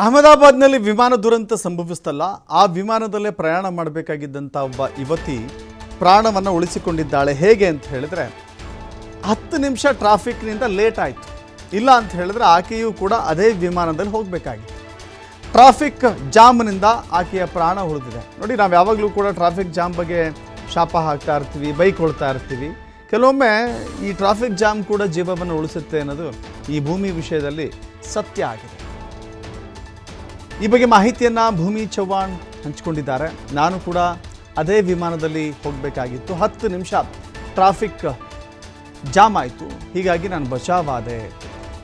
ಅಹಮದಾಬಾದ್ನಲ್ಲಿ ವಿಮಾನ ದುರಂತ ಸಂಭವಿಸ್ತಲ್ಲ ಆ ವಿಮಾನದಲ್ಲೇ ಪ್ರಯಾಣ ಮಾಡಬೇಕಾಗಿದ್ದಂಥ ಒಬ್ಬ ಯುವತಿ ಪ್ರಾಣವನ್ನು ಉಳಿಸಿಕೊಂಡಿದ್ದಾಳೆ. ಹೇಗೆ ಅಂತ ಹೇಳಿದ್ರೆ 10 ನಿಮಿಷ ಟ್ರಾಫಿಕ್ನಿಂದ ಲೇಟ್ ಆಯಿತು. ಇಲ್ಲ ಅಂತ ಹೇಳಿದ್ರೆ ಆಕೆಯೂ ಕೂಡ ಅದೇ ವಿಮಾನದಲ್ಲಿ ಹೋಗಬೇಕಾಗಿತ್ತು. ಟ್ರಾಫಿಕ್ ಜಾಮ್ನಿಂದ ಆಕೆಯ ಪ್ರಾಣ ಉಳಿದಿದೆ. ನೋಡಿ, ನಾವು ಯಾವಾಗಲೂ ಕೂಡ ಟ್ರಾಫಿಕ್ ಜಾಮ್ ಬಗ್ಗೆ ಶಾಪ ಹಾಕ್ತಾ ಇರ್ತೀವಿ, ಬೈಕ್ ಹೊಳ್ತಾ ಇರ್ತೀವಿ. ಕೆಲವೊಮ್ಮೆ ಈ ಟ್ರಾಫಿಕ್ ಜಾಮ್ ಕೂಡ ಜೀವವನ್ನು ಉಳಿಸುತ್ತೆ ಅನ್ನೋದು ಈ ಭೂಮಿ ವಿಷಯದಲ್ಲಿ ಸತ್ಯ ಆಗಿದೆ. ಈ ಬಗ್ಗೆ ಮಾಹಿತಿಯನ್ನು ಭೂಮಿ ಚವ್ಹಾಣ್ ಹಂಚಿಕೊಂಡಿದ್ದಾರೆ. ನಾನು ಕೂಡ ಅದೇ ವಿಮಾನದಲ್ಲಿ ಹೋಗಬೇಕಾಗಿತ್ತು, 10 ನಿಮಿಷ ಟ್ರಾಫಿಕ್ ಜಾಮ್ ಆಯಿತು, ಹೀಗಾಗಿ ನಾನು ಬಚಾವಾದೆ.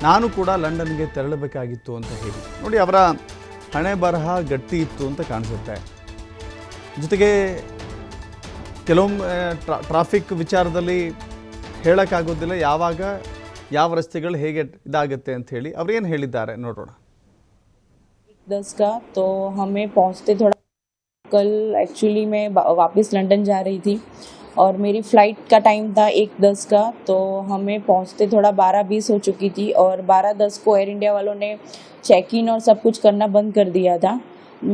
ನಾನು ಕೂಡ ಲಂಡನ್ಗೆ ತೆರಳಬೇಕಾಗಿತ್ತು ಅಂತ ಹೇಳಿ. ನೋಡಿ, ಅವರ ಹಣೆ ಬರಹ ಗಟ್ಟಿ ಇತ್ತು ಅಂತ ಕಾಣಿಸುತ್ತೆ. ಜೊತೆಗೆ ಕೆಲವೊಮ್ಮೆ ಟ್ರಾಫಿಕ್ ವಿಚಾರದಲ್ಲಿ ಹೇಳೋಕ್ಕಾಗೋದಿಲ್ಲ ಯಾವಾಗ ಯಾವ ರಸ್ತೆಗಳು ಹೇಗೆ ಇದಾಗುತ್ತೆ ಅಂತ ಹೇಳಿ. ಅವ್ರೇನು ಹೇಳಿದ್ದಾರೆ ನೋಡೋಣ. 10 का तो हमें पहुंचते थोड़ा, कल एक्चुअली मैं वापस लंदन जा रही थी और मेरी फ़्लाइट का टाइम था 1:10 का, तो हमें पहुंचते थोड़ा 12:20 हो चुकी थी और 12:10 को एयर इंडिया वालों ने चेक इन और सब कुछ करना बंद कर दिया था.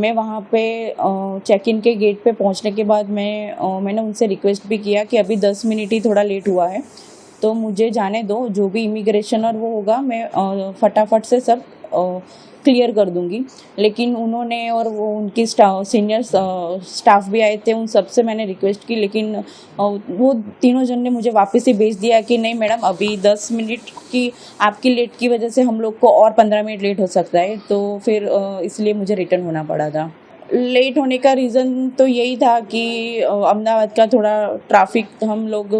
मैं वहाँ पे चेक इन के गेट पे पहुँचने के बाद मैंने उनसे रिक्वेस्ट भी किया कि अभी 10 मिनट ही थोड़ा लेट हुआ है, तो मुझे जाने दो, जो भी इमिग्रेशन और वो होगा मैं फटाफट से सब क्लियर कर दूंगी. लेकिन उन्होंने और वो उनकी सीनियर स्टाफ भी आए थे, उन सब से मैंने रिक्वेस्ट की, लेकिन वो तीनों जन ने मुझे वापस ही भेज दिया कि नहीं मैडम, अभी 10 मिनट की आपकी लेट की वजह से हम लोग को और 15 मिनट लेट हो सकता है. तो फिर इसलिए मुझे रिटर्न होना पड़ा था. लेट होने का रीज़न तो यही था कि अहमदाबाद का थोड़ा ट्रैफिक, हम लोग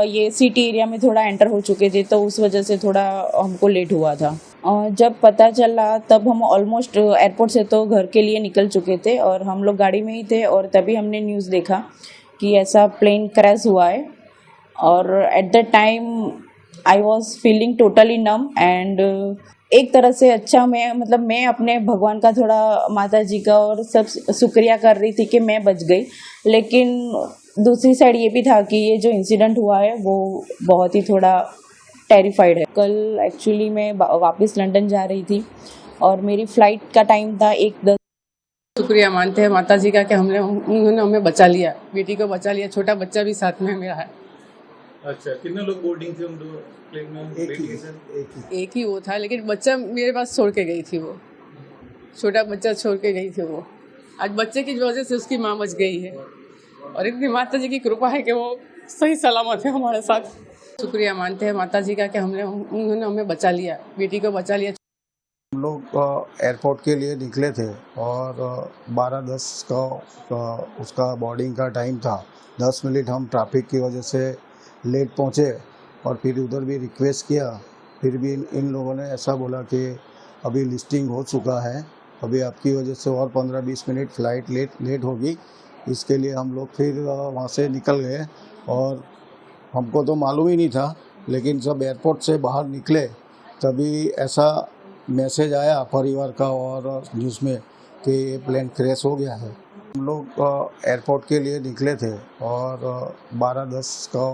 ये सिटी एरिया में थोड़ा एंटर हो चुके थे, तो उस वजह से थोड़ा हमको लेट हुआ था. जब पता चला तब हम ऑलमोस्ट एयरपोर्ट से तो घर के लिए निकल चुके थे और हम लोग गाड़ी में ही थे, और तभी हमने न्यूज़ देखा कि ऐसा प्लेन क्रैश हुआ है. और at the time I was feeling totally num and एक तरह से अच्छा, मैं अपने भगवान का थोड़ा, माता जी का और सब शुक्रिया कर रही थी कि मैं बच गई. लेकिन दूसरी साइड ये भी था कि ये जो इंसिडेंट हुआ है वो बहुत ही थोड़ा टेरिफाइड है. कल एक्चुअली मैं वापस लंदन जा रही थी और मेरी फ़्लाइट का टाइम था 1:10. शुक्रिया मानते हैं माता जी का कि उन्होंने हमें बचा लिया, बेटी को बचा लिया. छोटा बच्चा भी साथ में मेरा है. अच्छा, कितने लोग बोर्डिंग थे उन दो प्लेन में? एक ही वो था, लेकिन बच्चा मेरे पास छोड़ के गई थी. वो छोटा बच्चा छोड़ के गई थी. वो आज बच्चे की वजह से उसकी माँ बच गई है, और इतनी माता जी की कृपा है कि वो सही सलामत है हमारे साथ. शुक्रिया मानते हैं माता जी का कि उन्होंने हमें बचा लिया, बेटी को बचा लिया. हम लोग एयरपोर्ट के लिए निकले थे और 12:10 का उसका बोर्डिंग का टाइम था. 10 मिनट हम ट्रैफिक की वजह से लेट पहुँचे, और फिर उधर भी रिक्वेस्ट किया. फिर भी इन लोगों ने ऐसा बोला कि अभी लिस्टिंग हो चुका है, अभी आपकी वजह से और 15-20 मिनट फ़्लाइट लेट होगी. इसके लिए हम लोग फिर वहाँ से निकल गए, और हमको तो मालूम ही नहीं था. लेकिन जब एयरपोर्ट से बाहर निकले तभी ऐसा मैसेज आया परिवार का और न्यूज़ में कि ये प्लेन क्रैश हो गया है. हम लोग एयरपोर्ट के लिए निकले थे और 12:10 का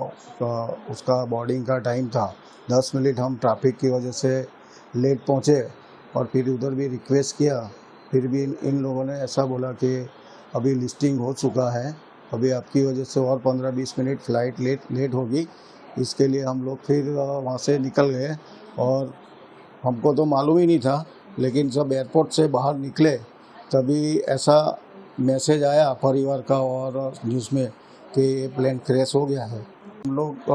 उसका बोर्डिंग का टाइम था. 10 मिनट हम ट्रैफिक की वजह से लेट पहुँचे, और फिर उधर भी रिक्वेस्ट किया. फिर भी इन लोगों ने ऐसा बोला कि अभी लिस्टिंग हो चुका है, अभी आपकी वजह से और 15-20 मिनट फ़्लाइट लेट होगी. इसके लिए हम लोग फिर वहाँ से निकल गए, और हमको तो मालूम ही नहीं था. लेकिन जब एयरपोर्ट से बाहर निकले तभी ऐसा मैसेज आया परिवार का और न्यूज़ में कि ये प्लेन क्रैश हो गया है. हम लोग